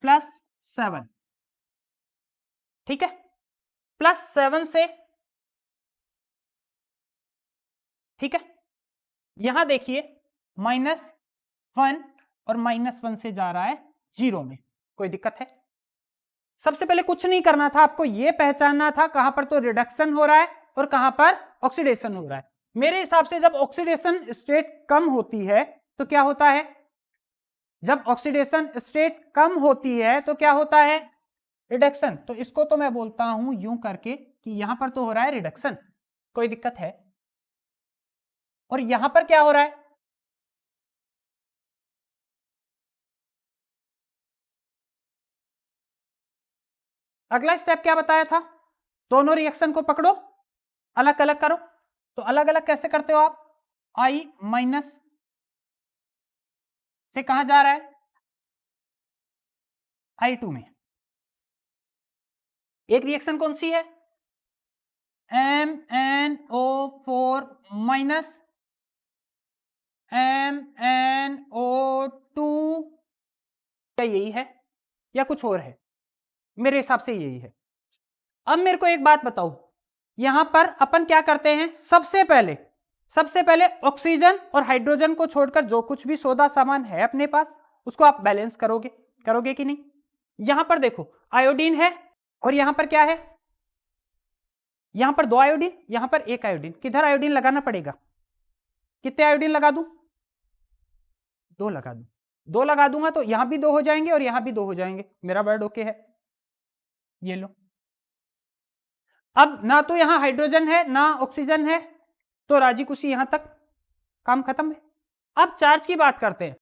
+7, ठीक है, +7 से, ठीक है, यहां देखिए -1 और -1 से जा रहा है 0 में, कोई दिक्कत है? सबसे पहले कुछ नहीं करना था, आपको यह पहचानना था कहां पर तो रिडक्शन हो रहा है और कहां पर ऑक्सीडेशन हो रहा है। मेरे हिसाब से जब ऑक्सीडेशन स्टेट कम होती है तो क्या होता है, जब ऑक्सीडेशन स्टेट कम होती है तो क्या होता है, रिडक्शन। तो इसको तो मैं बोलता हूं यूं करके कि यहां पर तो हो रहा है रिडक्शन, कोई दिक्कत है? और यहां पर क्या हो रहा है, अगला स्टेप क्या बताया था, दोनों रिएक्शन को पकड़ो, अलग अलग करो। तो अलग अलग कैसे करते हो आप, I माइनस से कहां जा रहा है, I2 में। एक रिएक्शन कौन सी है, MnO4 माइनस MnO2, क्या यही है या कुछ और है? मेरे हिसाब से यही है। अब मेरे को एक बात बताओ, यहां पर अपन क्या करते हैं, सबसे पहले ऑक्सीजन और हाइड्रोजन को छोड़कर जो कुछ भी सौदा सामान है अपने पास उसको आप बैलेंस करोगे कि नहीं? यहां पर देखो आयोडीन है और यहां पर क्या है, यहां पर 2 आयोडीन, यहां पर 1 आयोडीन, किधर आयोडीन लगाना पड़ेगा, कितने आयोडीन लगा दूं, 2 लगा दूं, 2 लगा दूंगा तो यहां भी 2 हो जाएंगे और यहां भी 2 हो जाएंगे, मेरा वर्ड ओके है, ये लो। अब ना तो यहां हाइड्रोजन है ना ऑक्सीजन है, तो राजी खुशी यहां तक काम खत्म है। अब चार्ज की बात करते हैं,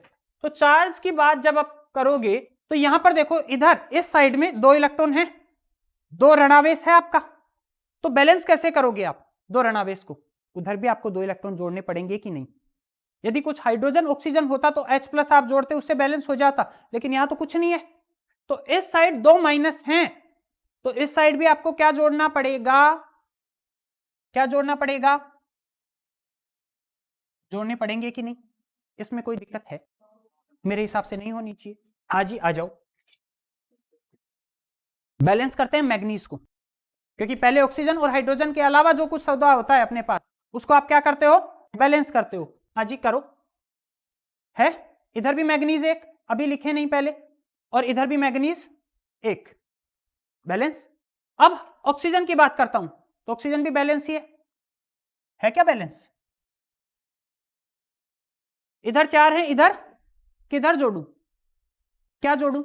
तो चार्ज की बात जब आप करोगे तो यहां पर देखो इधर इस साइड में 2 इलेक्ट्रॉन है, 2 ऋणावेश है आपका, तो बैलेंस कैसे करोगे आप 2 ऋणावेश को, उधर भी आपको 2 इलेक्ट्रॉन जोड़ने पड़ेंगे कि नहीं? यदि कुछ हाइड्रोजन ऑक्सीजन होता तो H+ आप जोड़ते उससे बैलेंस हो जाता, लेकिन यहां तो कुछ नहीं है, तो इस साइड 2 माइनस हैं, तो इस साइड भी आपको क्या जोड़ना पड़ेगा, क्या जोड़ना पड़ेगा, जोड़ने पड़ेंगे कि नहीं? इसमें कोई दिक्कत है? मेरे हिसाब से नहीं होनी चाहिए। आज ही आ जाओ, बैलेंस करते हैं मैग्नीज को, क्योंकि पहले ऑक्सीजन और हाइड्रोजन के अलावा जो कुछ सौदा होता है अपने पास उसको आप क्या करते हो, बैलेंस करते हो। आज ही करो, है इधर भी मैग्नीज एक, अभी लिखे नहीं पहले, और इधर भी मैग्नीज एक, बैलेंस। अब ऑक्सीजन की बात करता हूं, तो ऑक्सीजन भी बैलेंस ही है क्या बैलेंस? इधर 4 है, इधर किधर जोड़ू, क्या जोड़ू,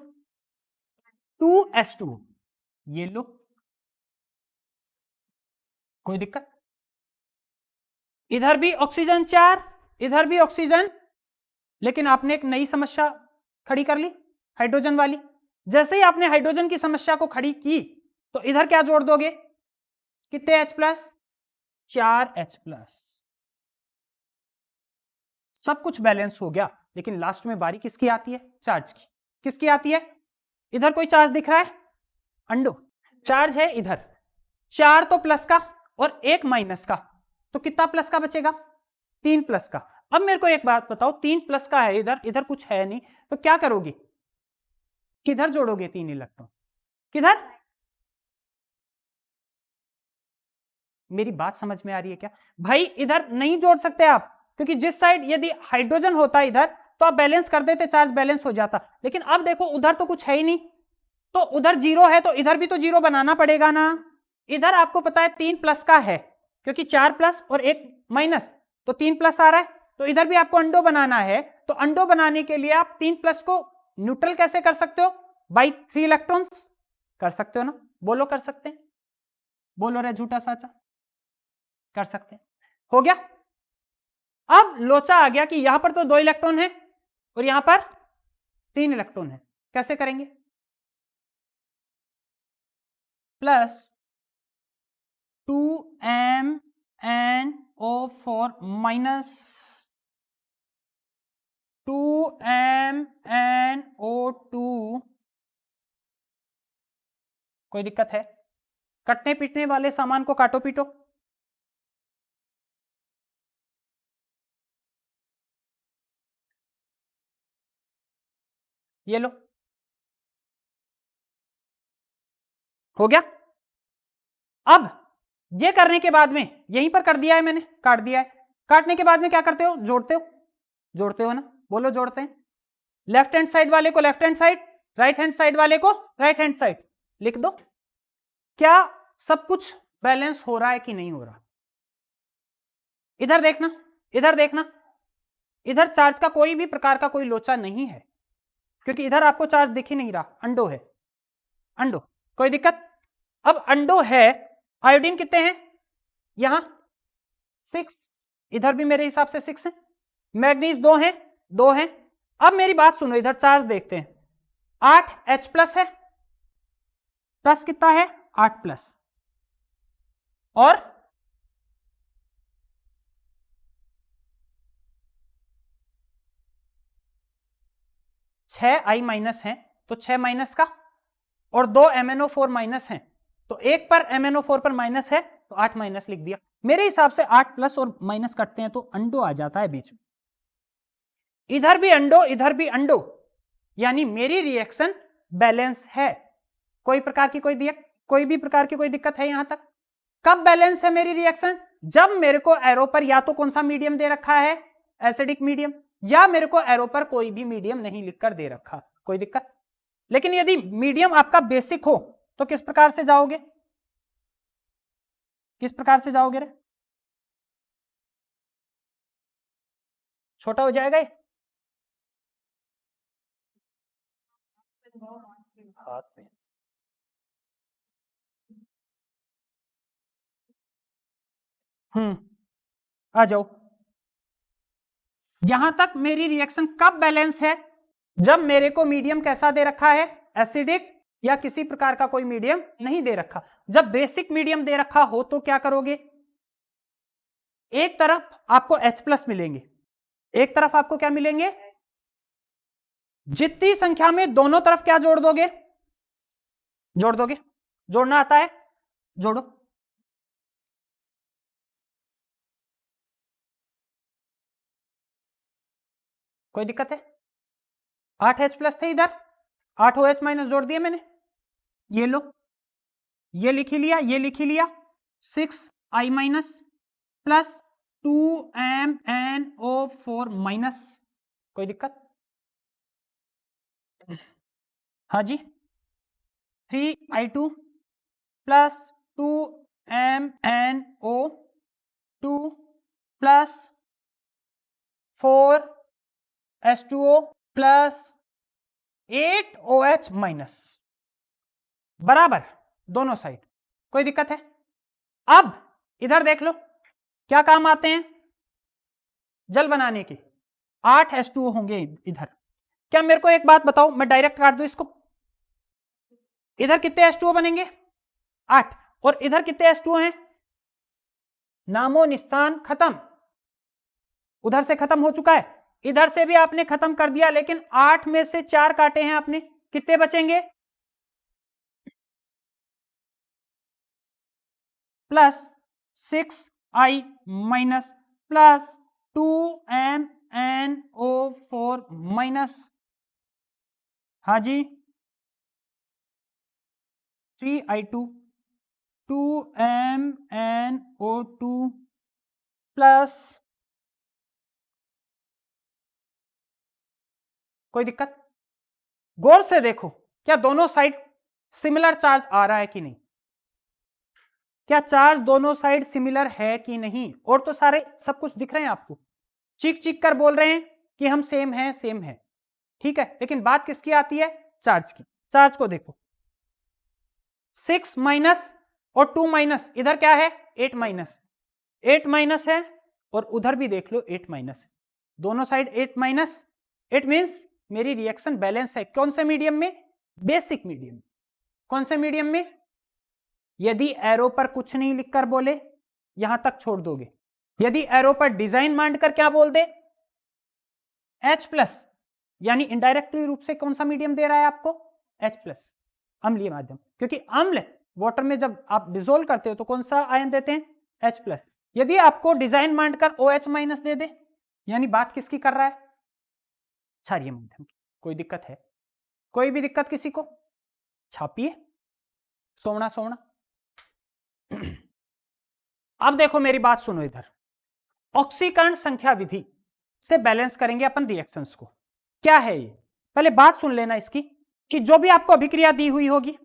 2s2, ये लो, कोई दिक्कत? इधर भी ऑक्सीजन 4, इधर भी ऑक्सीजन, लेकिन आपने एक नई समस्या खड़ी कर ली, हाइड्रोजन वाली। जैसे ही आपने हाइड्रोजन की समस्या को खड़ी की तो इधर क्या जोड़ दोगे, कितने H+, 4H+, सब कुछ बैलेंस हो गया, लेकिन लास्ट में बारी किसकी आती है, चार्ज की। किसकी आती है, इधर कोई चार्ज दिख रहा है, अंडो चार्ज है इधर, 4 तो प्लस का और 1 माइनस का, तो कितना प्लस का बचेगा, 3 प्लस का। अब मेरे को एक बात बताओ, 3 प्लस का है इधर, इधर कुछ है नहीं, तो क्या करोगे, किधर जोड़ोगे 3 इलेक्ट्रॉन, किधर? मेरी बात समझ में आ रही है क्या भाई? इधर नहीं जोड़ सकते आप, क्योंकि जिस साइड यदि हाइड्रोजन होता इधर तो आप बैलेंस कर देते, चार्ज बैलेंस हो जाता, लेकिन अब देखो उधर तो कुछ है ही नहीं, तो उधर 0 है तो इधर भी तो 0 बनाना पड़ेगा ना। इधर आपको पता है 3 प्लस का है, क्योंकि 4 प्लस और 1 माइनस, तो 3 प्लस आ रहा है, तो इधर भी आपको अंडो बनाना है, तो अंडो बनाने के लिए आप 3 प्लस को न्यूट्रल कैसे कर सकते हो, बाई 3 इलेक्ट्रॉन्स कर सकते हो ना, बोलो कर सकते हैं, बोलो रे झूठा साचा, कर सकते हैं, हो गया। अब लोचा आ गया कि यहां पर तो 2 इलेक्ट्रॉन है और यहां पर 3 इलेक्ट्रॉन है, कैसे करेंगे, प्लस 2MnO4 माइनस 2MnO2, कोई दिक्कत है? कटने पीटने वाले सामान को काटो पीटो, ये लो, हो गया। अब ये करने के बाद में यहीं पर कर दिया है मैंने, काट दिया है। काटने के बाद में क्या करते हो, जोड़ते हो, जोड़ते हो ना, बोलो जोड़ते हैं। लेफ्ट हैंड साइड वाले को left hand side, right hand side वाले को राइट हैंड साइड, लिख दो। क्या सब कुछ बैलेंस हो रहा है कि नहीं हो रहा? इधर देखना, इधर देखना, इधर चार्ज का कोई भी प्रकार का कोई लोचा नहीं है, क्योंकि इधर आपको चार्ज दिख ही नहीं रहा, अंडो है, अंडो, कोई दिक्कत? अब अंडो है, आयोडीन कितने हैं यहां? 6, इधर भी मेरे हिसाब से 6 है, मैग्नीज 2 हैं, 2 हैं। अब मेरी बात सुनो, इधर चार्ज देखते हैं, 8 H प्लस है, प्लस कितना है 8 प्लस, और 6 I माइनस है, तो 6 माइनस का, और 2 MnO4 माइनस है, तो एक पर MnO4 पर माइनस है तो 8 माइनस लिख दिया। मेरे हिसाब से 8 प्लस और माइनस करते हैं तो अंडो आ जाता है बीच में, इधर भी अंडो इधर भी अंडो, यानी मेरी रिएक्शन बैलेंस है। कोई प्रकार की कोई भी प्रकार की कोई दिक्कत है यहां तक? कब बैलेंस है मेरी रिएक्शन? जब मेरे को एरो पर या तो कौन सा मीडियम दे रखा है, एसिडिक मीडियम, या मेरे को एरो पर कोई भी मीडियम नहीं लिखकर दे रखा, कोई दिक्कत? लेकिन यदि मीडियम आपका बेसिक हो तो किस प्रकार से जाओगे, किस प्रकार से जाओगे रे? छोटा हो जाएगा ये हाथ में। आ जाओ। यहां तक मेरी रिएक्शन कब बैलेंस है? जब मेरे को मीडियम कैसा दे रखा है, एसिडिक या किसी प्रकार का कोई मीडियम नहीं दे रखा। जब बेसिक मीडियम दे रखा हो तो क्या करोगे, एक तरफ आपको H प्लस मिलेंगे, एक तरफ आपको क्या मिलेंगे, जितनी संख्या में दोनों तरफ क्या जोड़ दोगे, जोड़ दोगे, जोड़ना आता है, जोड़ो। कोई दिक्कत है? 8 H प्लस थे इधर, 8 OH माइनस जोड़ दिए मैंने, ये लो, ये लिख ही लिया, ये लिख ही लिया, 6 I minus plus 2 MnO4 minus. कोई दिक्कत? हाँ जी, 3I2 plus 2 MnO2 plus 4H2O plus 8OH minus, बराबर दोनों साइड। कोई दिक्कत है? अब इधर देख लो क्या काम आते हैं जल बनाने के, 8 H2O होंगे इधर। क्या मेरे को एक बात बताओ, मैं डायरेक्ट काट दूं इसको, इधर कितने H2O बनेंगे, 8, और इधर कितने H2O हैं, नामो निशान खत्म, उधर से खत्म हो चुका है, इधर से भी आपने खत्म कर दिया, लेकिन 8 में से 4 काटे हैं आपने, कितने बचेंगे, plus 6I minus plus 2 MnO4 minus, हाँ जी, 3I2 2 MnO2 प्लस, कोई दिक्कत? गौर से देखो क्या दोनों साइड सिमिलर चार्ज आ रहा है कि नहीं, क्या चार्ज दोनों साइड सिमिलर है कि नहीं? और तो सारे सब कुछ दिख रहे हैं आपको, चीख चीख कर बोल रहे हैं कि हम सेम है सेम है, ठीक है, लेकिन बात किसकी आती है, चार्ज की। चार्ज को देखो, 6 माइनस और 2 माइनस, इधर क्या है 8 माइनस, 8 माइनस है, और उधर भी देख लो 8 माइनस है, दोनों साइड 8 माइनस, इट मींस मेरी रिएक्शन बैलेंस है। कौन से मीडियम में, बेसिक मीडियम। कौन से मीडियम में? यदि एरो पर कुछ नहीं लिखकर बोले यहां तक छोड़ दोगे, यदि एरो पर डिजाइन मांड कर क्या बोल दे, H प्लस, यानी इनडायरेक्टली रूप से कौन सा मीडियम दे रहा है आपको, H प्लस, अम्लीय माध्यम, क्योंकि अम्ल वाटर में जब आप डिजोल्व करते हो तो कौन सा आयन देते हैं, H प्लस। यदि आपको डिजाइन मांड कर OH माइनस दे दे, यानी बात किसकी कर रहा है, क्षारीय माध्यम की। कोई दिक्कत है? कोई भी दिक्कत किसी को? छापिए। सोना सोना। अब देखो मेरी बात सुनो, इधर ऑक्सीकरण संख्या विधि से बैलेंस करेंगे अपन रिएक्शंस को। क्या है ये, पहले बात सुन लेना इसकी, कि जो भी आपको अभिक्रिया दी हुई होगी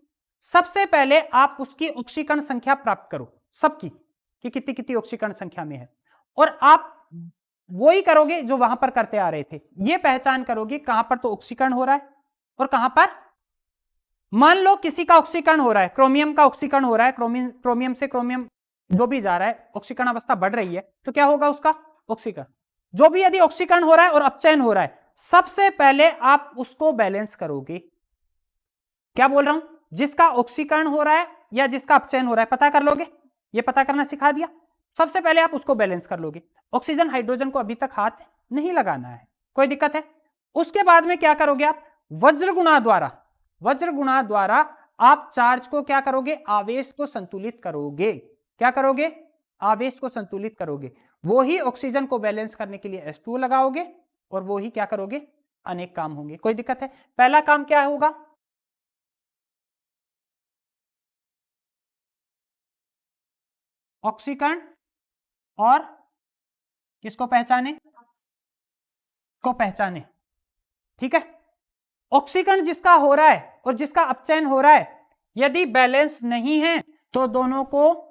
सबसे पहले आप उसकी ऑक्सीकरण संख्या प्राप्त करो, सबकी, कि कितनी कितनी ऑक्सीकरण संख्या में है, और आप वही करोगे जो वहां पर करते आ रहे थे। ये पहचान करोगे कहां पर तो ऑक्सीकरण हो रहा है और कहां पर, मान लो किसी का ऑक्सीकरण हो रहा है, क्रोमियम का ऑक्सीकरण हो रहा है, क्रोमियम से क्रोमियम जो भी जा रहा है, ऑक्सीकरण अवस्था बढ़ रही है, तो क्या होगा उसका ऑक्सीकरण, जो भी यदि ऑक्सीकरण हो रहा है और अपचयन हो रहा है, सबसे पहले आप उसको बैलेंस करोगे। क्या बोल रहा हूं, जिसका ऑक्सीकरण हो रहा है या जिसका अपचयन हो रहा है पता कर लोगे, ये पता करना सिखा दिया। सबसे पहले आप उसको बैलेंस कर लोगे। ऑक्सीजन हाइड्रोजन को अभी तक हाथ नहीं लगाना है, कोई दिक्कत है। उसके बाद में क्या करोगे आप, वज्र गुणा द्वारा आप चार्ज को क्या करोगे, आवेश को संतुलित करोगे। क्या करोगे, आवेश को संतुलित करोगे। वो ही ऑक्सीजन को बैलेंस करने के लिए H2O लगाओगे और वो ही क्या करोगे, अनेक काम होंगे। कोई दिक्कत है। पहला काम क्या होगा, ऑक्सीकरण और किसको पहचाने, को पहचाने, ठीक है। ऑक्सीकरण जिसका हो रहा है और जिसका अपचयन हो रहा है, यदि बैलेंस नहीं है तो दोनों को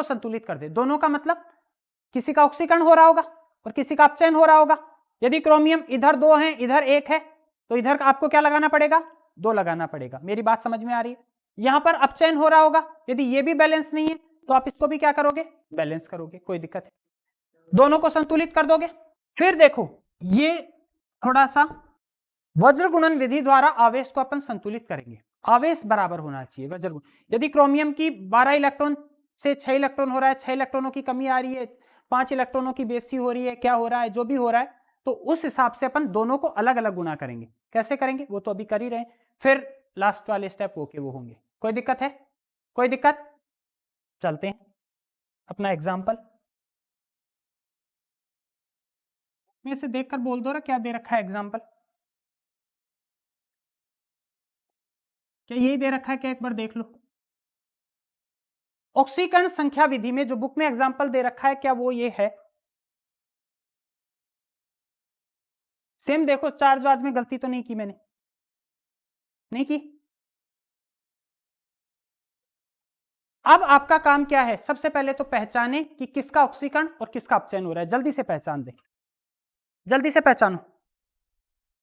संतुलित कर दे। दोनों का मतलब किसी का ऑक्सीकरण हो रहा होगा और किसी का अपचयन हो रहा होगा। यदि क्रोमियम इधर 2 है इधर 1 है तो इधर आपको क्या लगाना पड़ेगा, 2 लगाना पड़ेगा। मेरी बात समझ में आ रही है। यहां पर अपचयन हो रहा होगा, यदि ये भी बैलेंस नहीं है तो आप इसको भी क्या करोगे, बैलेंस करोगे। कोई दिक्कत है, दोनों को संतुलित कर दोगे। फिर देखो ये थोड़ा सा वज्र गुणन विधि द्वारा आवेश को अपन संतुलित करेंगे। आवेश बराबर होना चाहिए वज्र गुण। यदि क्रोमियम की 12 इलेक्ट्रॉन से 6 इलेक्ट्रॉन हो रहा है, 6 इलेक्ट्रॉनों की कमी आ रही है, 5 इलेक्ट्रॉनों की बेइज्जती हो रही है, क्या हो रहा है, जो भी हो रहा है, तो उस हिसाब से अपन दोनों को अलग अलग गुणा करेंगे। कैसे करेंगे वो तो अभी कर ही रहे हैं, फिर लास्ट वाले स्टेप ओके वो होंगे। कोई दिक्कत है, कोई दिक्कत। चलते हैं अपना एग्जाम्पल में से देखकर बोल दो रहा क्या दे रखा है एग्जाम्पल, क्या यही दे रखा है क्या, एक बार देख लो। ऑक्सीकरण संख्या विधि में जो बुक में एग्जाम्पल दे रखा है क्या वो ये है, सेम देखो, चार्ज वार्ज में गलती तो नहीं की मैंने, नहीं की। अब आपका काम क्या है, सबसे पहले तो पहचाने कि किसका ऑक्सीकरण और किसका अपचयन हो रहा है। जल्दी से पहचान दे, जल्दी से पहचानो।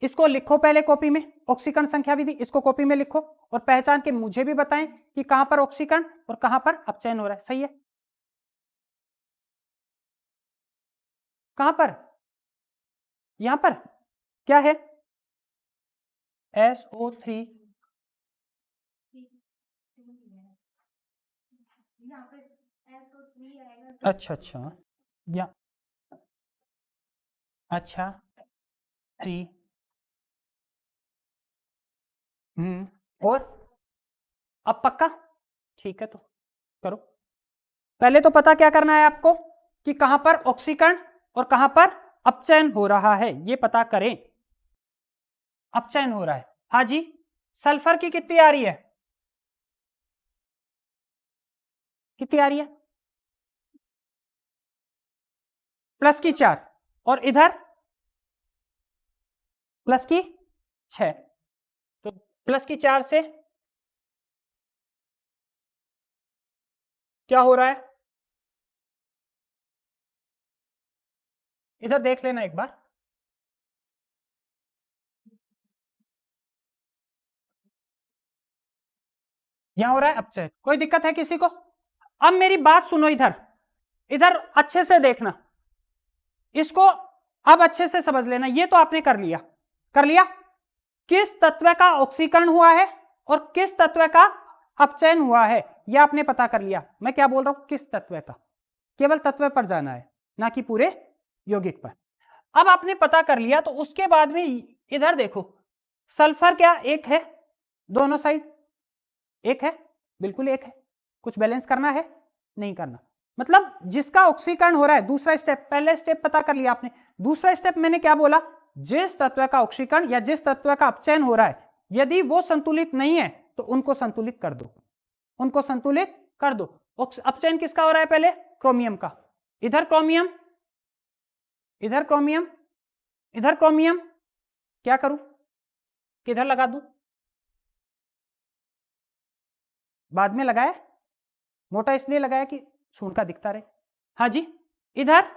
इसको लिखो पहले कॉपी में, ऑक्सीकरण संख्या विधि, इसको कॉपी में लिखो और पहचान के मुझे भी बताएं कि कहां पर ऑक्सीकरण और कहां पर अपचयन हो रहा है। सही है, कहां पर, यहां पर क्या है, SO3, अच्छा अच्छा, या अच्छा 3, और अब पक्का, ठीक है तो करो। पहले तो पता क्या करना है आपको कि कहां पर ऑक्सीकरण और कहां पर अपचयन हो रहा है, ये पता करें। अपचयन हो रहा है, हाँ जी। सल्फर की कितनी आ रही है, कितनी आ रही है, प्लस की 4, और इधर प्लस की 6, तो प्लस की 4 से क्या हो रहा है, इधर देख लेना एक बार। यहां हो रहा है अपचयन, कोई दिक्कत है किसी को। अब मेरी बात सुनो, इधर इधर अच्छे से देखना, इसको अब अच्छे से समझ लेना। ये तो आपने कर लिया, कर लिया किस तत्व का ऑक्सीकरण हुआ है और किस तत्व का अपचयन हुआ है, यह आपने पता कर लिया। मैं क्या बोल रहा हूं, किस तत्व का, केवल तत्व पर जाना है ना कि पूरे यौगिक पर। अब आपने पता कर लिया तो उसके बाद में इधर देखो, सल्फर क्या एक है, दोनों साइड एक है, बिल्कुल एक है। कुछ बैलेंस करना है, नहीं करना। मतलब जिसका ऑक्सीकरण हो रहा है, दूसरा स्टेप, पहले स्टेप पता कर लिया आपने, दूसरा स्टेप मैंने क्या बोला, जिस तत्व का ऑक्सीकरण या जिस तत्व का अपचयन हो रहा है यदि वो संतुलित नहीं है तो उनको संतुलित कर दो, उनको संतुलित कर दो। अपचयन किसका हो रहा है, पहले क्रोमियम का, इधर क्रोमियम, इधर क्रोमियम, इधर क्रोमियम, क्या करूं, किधर लगा दूं, बाद में लगाया, मोटा इसलिए लगाया कि सूंढा दिखता रहे। हाँ जी, इधर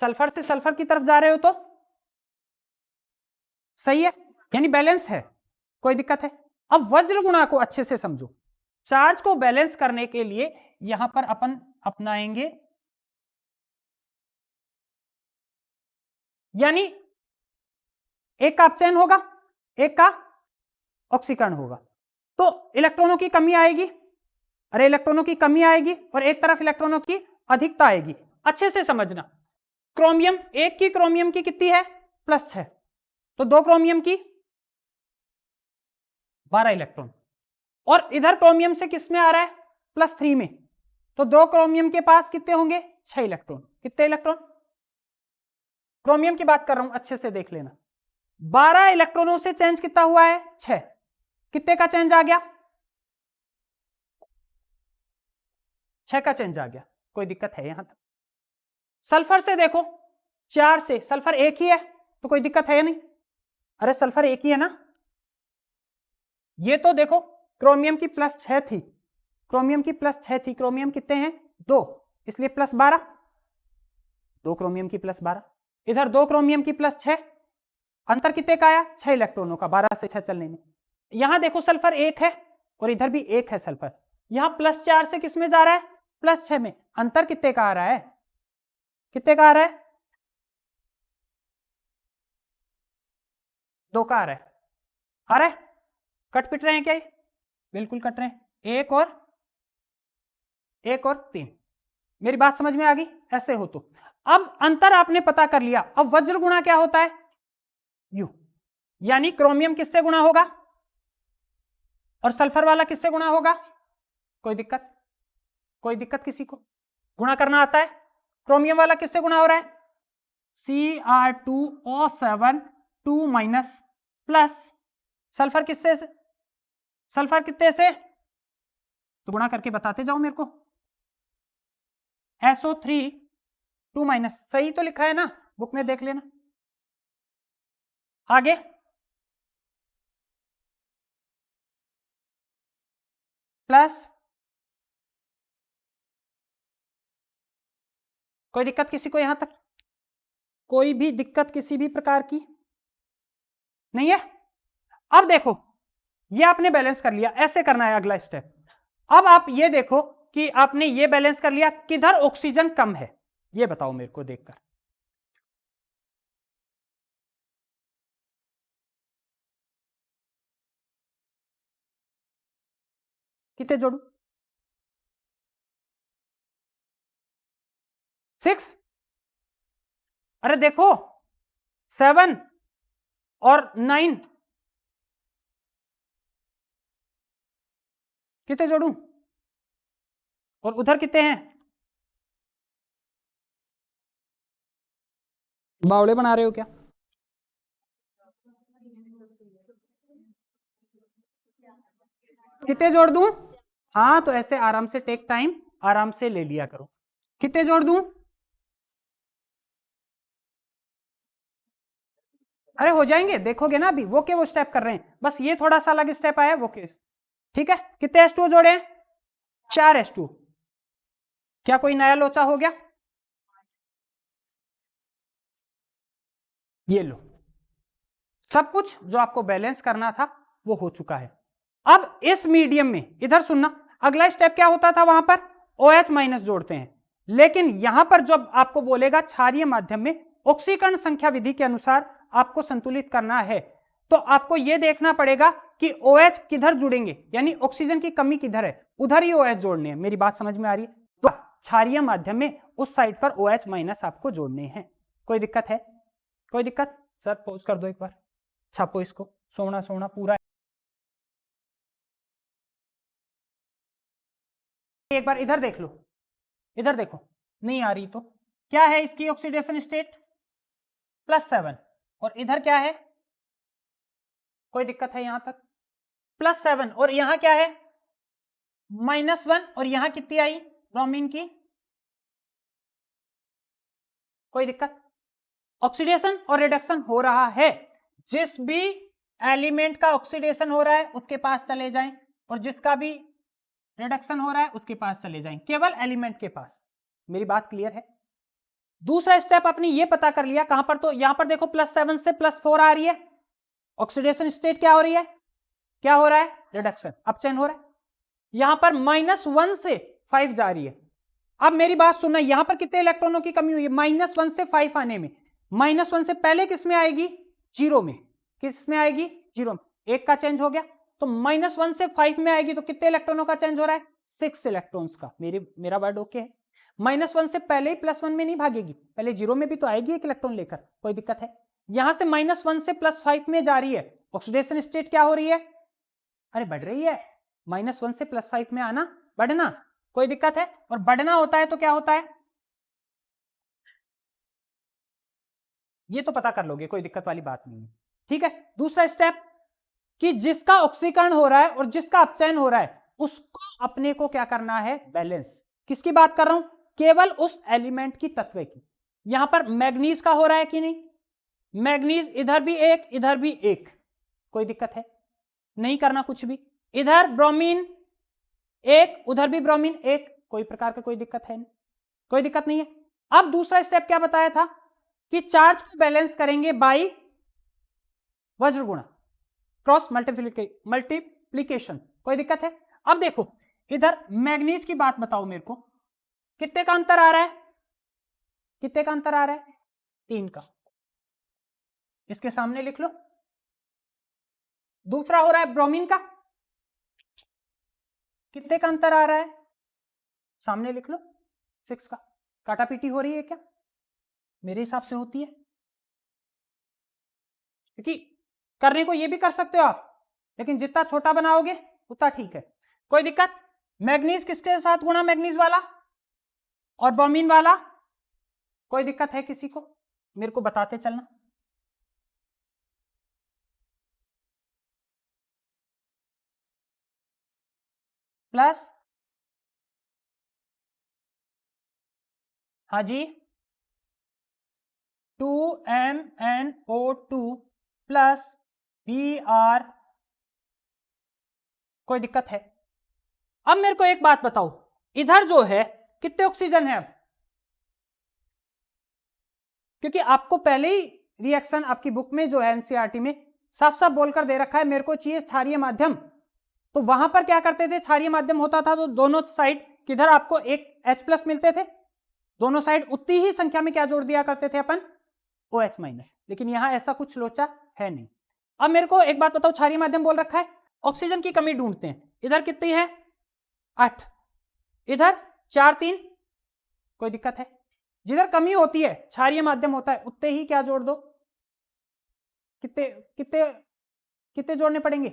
सल्फर से सल्फर की तरफ जा रहे हो तो सही है, यानी बैलेंस है, कोई दिक्कत है। अब वज्र गुणा को अच्छे से समझो, चार्ज को बैलेंस करने के लिए यहां पर अपन अपनाएंगे, यानी एक का अपचयन होगा, एक का ऑक्सीकरण होगा, तो इलेक्ट्रॉनों की कमी आएगी, अरे इलेक्ट्रॉनों की कमी आएगी और एक तरफ इलेक्ट्रॉनों की अधिकता आएगी। अच्छे से समझना, क्रोमियम, एक की क्रोमियम की कितनी है, +6, तो 2 क्रोमियम की 12 इलेक्ट्रॉन, और इधर क्रोमियम से किस में आ रहा है, +3 में, तो 2 क्रोमियम के पास कितने होंगे, 6 इलेक्ट्रॉन, कितने इलेक्ट्रॉन, क्रोमियम की बात कर रहा हूं, अच्छे से देख लेना, 12 इलेक्ट्रॉनों से चेंज कितना हुआ है, 6, कितने का चेंज आ गया, 6 का चेंज आ गया, कोई दिक्कत है यहां तक। सल्फर से देखो, 4 से, सल्फर एक ही है तो कोई दिक्कत है या नहीं, अरे सल्फर एक ही है ना, ये तो देखो क्रोमियम की +6 थी, क्रोमियम की +6 थी, क्रोमियम कितने हैं, 2, इसलिए +12, 2 क्रोमियम की +12, इधर 2 क्रोमियम की +6, अंतर कितने का आया, 6 इलेक्ट्रॉनों का, 12 से 6 चलने में। यहां देखो सल्फर एक है और इधर भी एक है सल्फर, यहां +4 से किस में जा रहा है, +6 में, अंतर कितने का आ रहा है, कितने का आ रहा है, 2 का आ रहा है, आ रहा है, कट पिट रहे हैं क्या ये, बिल्कुल कट रहे हैं, एक और 3, मेरी बात समझ में आ गई, ऐसे हो तो अब अंतर आपने पता कर लिया। अब वज्र गुणा क्या होता है, यू, यानी क्रोमियम किससे गुणा होगा और सल्फर वाला किससे गुणा होगा, कोई दिक्कत, कोई दिक्कत किसी को, गुणा करना आता है, क्रोमियम वाला किससे गुणा हो रहा है, Cr2O7 2- प्लस सल्फर किससे, सल्फर कितने से, तो गुणा करके बताते जाओ मेरे को, SO3 2-, सही तो लिखा है ना, बुक में देख लेना, आगे प्लस, कोई दिक्कत किसी को यहां तक, कोई भी दिक्कत किसी भी प्रकार की नहीं है। अब देखो ये आपने बैलेंस कर लिया, ऐसे करना है अगला स्टेप। अब आप ये देखो कि आपने ये बैलेंस कर लिया, किधर ऑक्सीजन कम है ये बताओ मेरे को देखकर, कितने जोड़ू, 6, अरे देखो 7 और 9, कितने जोड़ू, और उधर कितने हैं, बावड़े बना रहे हो क्या, कितने जोड़ दूं, हाँ तो ऐसे आराम से टेक टाइम, आराम से ले लिया करो, कितने जोड़ दूं, अरे हो जाएंगे, देखोगे ना अभी, वो के वो स्टेप कर रहे हैं, बस ये थोड़ा सा अलग स्टेप आया वो के, ठीक है। कितने H2O जोड़े हैं, 4 H2O, क्या कोई नया लोचा हो गया, ये लो, सब कुछ जो आपको बैलेंस करना था वो हो चुका है। अब इस मीडियम में इधर सुनना, अगला स्टेप क्या होता था, वहां पर OH- जोड़ते हैं, लेकिन यहां पर जब आपको बोलेगा क्षारीय माध्यम में ऑक्सीकरण संख्या विधि के अनुसार आपको संतुलित करना है, तो आपको यह देखना पड़ेगा कि OH किधर जुड़ेंगे, यानी ऑक्सीजन की कमी किधर है, उधर ही OH जोड़ने हैं। मेरी बात समझ में आ रही है, तो क्षारीय माध्यम में उस साइड पर OH- आपको जोड़ने हैं। कोई दिक्कत है, कोई दिक्कत, सर पॉज कर दो एक बार, छापो इसको, सोना सोना पूरा एक बार इधर देख लो, इधर देखो, नहीं आ रही तो क्या है इसकी ऑक्सीडेशन स्टेट? +7, और इधर क्या है? कोई दिक्कत है यहां तक? +7, और यहां क्या है? -1, और यहां कितनी आई ब्रोमीन की? कोई दिक्कत? ऑक्सीडेशन और रिडक्शन हो रहा है, जिस भी एलिमेंट का ऑक्सीडेशन हो रहा है उसके पास चले जाएं, और जिसका भी रिडक्शन हो रहा है उसके पास चले जाएं, केवल एलिमेंट के पास। मेरी बात क्लियर है? दूसरा स्टेप आपने ये पता कर लिया कहां पर, तो यहां पर देखो +7 से +4 आ रही है, ऑक्सीडेशन स्टेट क्या हो रही है? क्या हो रहा है? रिडक्शन, अपचयन हो रहा है। यहां पर -1 से 5 जा रही है। अब मेरी बात सुनना, यहां पर कितने इलेक्ट्रॉनों की कमी हुई है? -1 से 5 आने में। -1 से पहले किस में आएगी? 0 में। किस में आएगी? 0 में। एक का चेंज हो गया, तो -1 से 5 में आएगी, तो कितने इलेक्ट्रॉनों का चेंज हो रहा है? 6 इलेक्ट्रॉन्स का। मेरा वर्ड ओके है? -1 से पहले ही +1 में नहीं भागेगी, पहले 0 में भी तो आएगी एक इलेक्ट्रॉन लेकर। कोई दिक्कत है? यहां से -1 से +5 में जा रही है, ऑक्सीडेशन स्टेट क्या हो रही है? अरे बढ़ रही है। -1 से +5 में आना, बढ़ना, कोई दिक्कत है? और बढ़ना होता है तो क्या होता है? ये तो पता कर लोगे, कोई दिक्कत वाली बात नहीं है। ठीक है, दूसरा स्टेप कि जिसका ऑक्सीकरण हो रहा है और जिसका अपचयन हो रहा है उसको अपने को क्या करना है? बैलेंस। किसकी बात कर रहा हूं? केवल उस एलिमेंट की, तत्व की। यहां पर मैग्नीज का हो रहा है कि नहीं? मैग्नीज इधर भी एक, इधर भी एक, कोई दिक्कत है? नहीं करना कुछ भी। इधर ब्रोमीन एक, उधर भी ब्रोमीन एक, कोई प्रकार का कोई दिक्कत है नहीं, कोई दिक्कत नहीं है। अब दूसरा स्टेप क्या बताया था कि चार्ज को बैलेंस करेंगे बाई वज्र गुणा, क्रॉस मल्टीप्लीकेशन, कोई दिक्कत है? अब देखो इधर मैग्नीज की बात बताओ मेरे को, कितने का अंतर आ रहा है? कितने का अंतर आ रहा है? 3 का। इसके सामने लिख लो। दूसरा हो रहा है ब्रोमीन का, कितने का अंतर आ रहा है? सामने लिख लो, 6 का। काटापीटी हो रही है क्या? मेरे हिसाब से होती है, क्योंकि करने को ये भी कर सकते हो आप, लेकिन जितना छोटा बनाओगे उतना ठीक है। कोई दिक्कत? मैग्नीज किसके साथ गुणा? मैग्नीज वाला और ब्रोमीन वाला। कोई दिक्कत है किसी को? मेरे को बताते चलना। प्लस, हाँ जी, 2MnO2 प्लस Br। कोई दिक्कत है? अब मेरे को एक बात बताओ, इधर जो है कितने ऑक्सीजन है? अब क्योंकि आपको पहले ही रिएक्शन आपकी बुक में जो है एनसीईआरटी में साफ साफ बोलकर दे रखा है, मेरे को चाहिए क्षारीय माध्यम। तो वहां पर क्या करते थे? क्षारीय माध्यम होता था तो दोनों साइड किधर आपको एक H+ मिलते थे, दोनों साइड उतनी ही संख्या में क्या जोड़ दिया करते थे अपन? OH-। लेकिन यहां ऐसा कुछ लोचा है नहीं। अब मेरे को एक बात बताओ, क्षारीय माध्यम बोल रखा है, ऑक्सीजन की कमी ढूंढते हैं। इधर कितनी है? 8, इधर 4 3, कोई दिक्कत है? जिधर कमी होती है क्षारीय माध्यम होता है, उतने ही क्या जोड़ दो? कितने कितने कितने जोड़ने पड़ेंगे?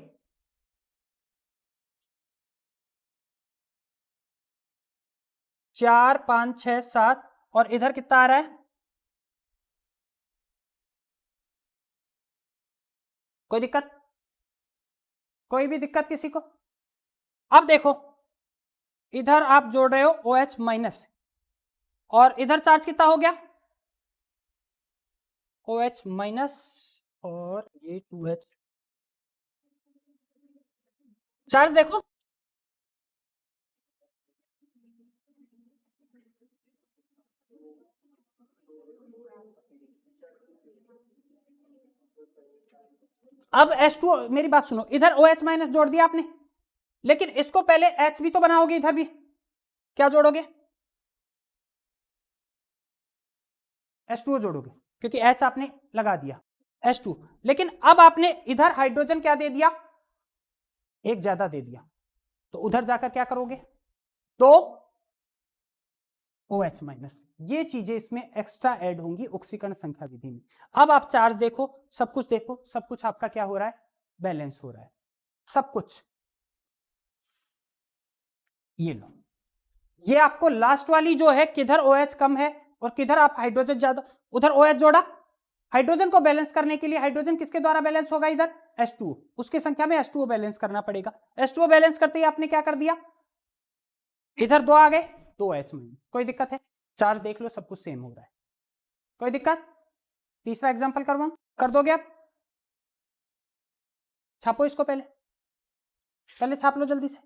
4 5 6 7, और इधर कितना आ रहा है? कोई दिक्कत? कोई भी दिक्कत किसी को? अब देखो इधर आप जोड़ रहे हो OH-, और इधर चार्ज कितना हो गया? OH-, और ये 2H। चार्ज देखो, अब H2, मेरी बात सुनो, इधर OH- जोड़ दिया आपने, लेकिन इसको पहले H भी तो बनाओगे, इधर भी क्या जोड़ोगे? H2O जोड़ोगे, क्योंकि H आपने लगा दिया, H2। लेकिन अब आपने इधर हाइड्रोजन क्या दे दिया? एक ज्यादा दे दिया, तो उधर जाकर क्या करोगे? तो OH-। ये चीजें इसमें एक्स्ट्रा ऐड होंगी ऑक्सीकरण संख्या विधि में। अब आप चार्ज देखो, सब कुछ देखो, सब कुछ आपका क्या हो रहा है? बैलेंस हो रहा है, सब कुछ। ये लो, ये आपको लास्ट वाली जो है किधर OH कम है और किधर आप हाइड्रोजन ज्यादा, उधर OH जोड़ा। हाइड्रोजन को बैलेंस करने के लिए हाइड्रोजन किसके द्वारा बैलेंस होगा, इधर H2O, उसकी संख्या में H2O बैलेंस करना पड़ेगा। H2O बैलेंस करते ही आपने क्या कर दिया, इधर 2 आ गए, 2H में, कोई दिक्कत है? चार्ज देख लो, सब कुछ सेम हो रहा है, कोई दिक्कत? तीसरा एग्जांपल करवाऊं, कर दोगे आप? छापो इसको, पहले छाप लो जल्दी से।